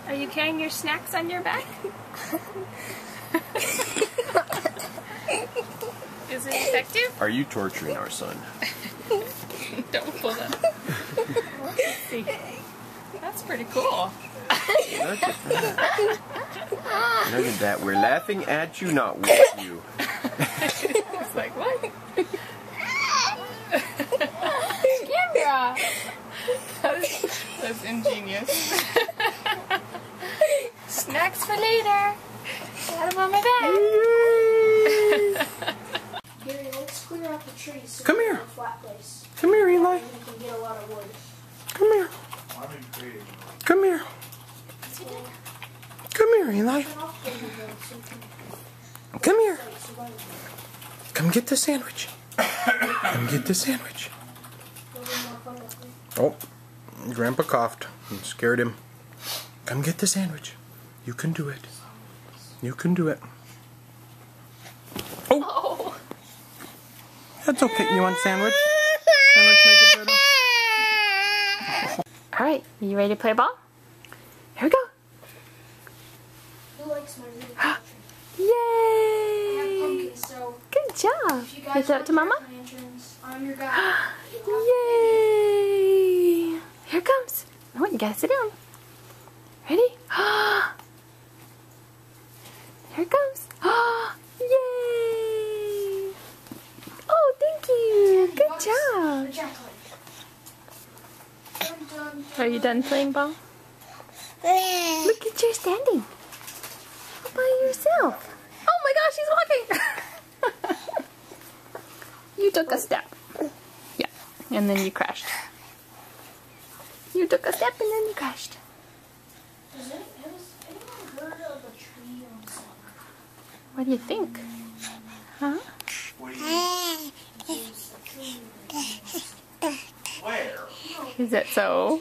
Are you carrying your snacks on your back? Is it effective? Are you torturing our son? Don't pull that. Let's see. That's pretty cool. Look at that. Look at that. We're laughing at you, not with you. It's like, what? Camera! That's ingenious. Snacks for later. Got them on my back. Gary, let's clear out the trees so Come we here. have a flat place. Come here, Eli. And we can get a lot of wood. Come here. Come here. Come here, Eli. Turn off the window so we can Come here. light survival. Come get the sandwich. Come get the sandwich. It'll be more fun that way. Oh, Grandpa coughed and scared him. Come get the sandwich. You can do it. You can do it. Oh, that's okay. You want sandwich? Sandwich make it better. Alright, you ready to play ball? Here we go. Who likes my really country? I have Yay! pumpkins, so Good job. if you You guys throw it want to Mama? jack-o'-lanterns, I'm your guy. Yay! Here it comes. Oh, you gotta sit down. Ready? Here it comes. Yay! Oh, thank you. Good job. The jack-o'-lantern. Dun, dun, dun. Are you done playing ball? Look at you standing. All by yourself. Oh my gosh, he's walking. You took a step. Yeah, and then you crashed. You took a step and then you crashed. Has anyone heard of a tree on summer? What do you think? Huh? There's a tree on summer. Where? Is that so?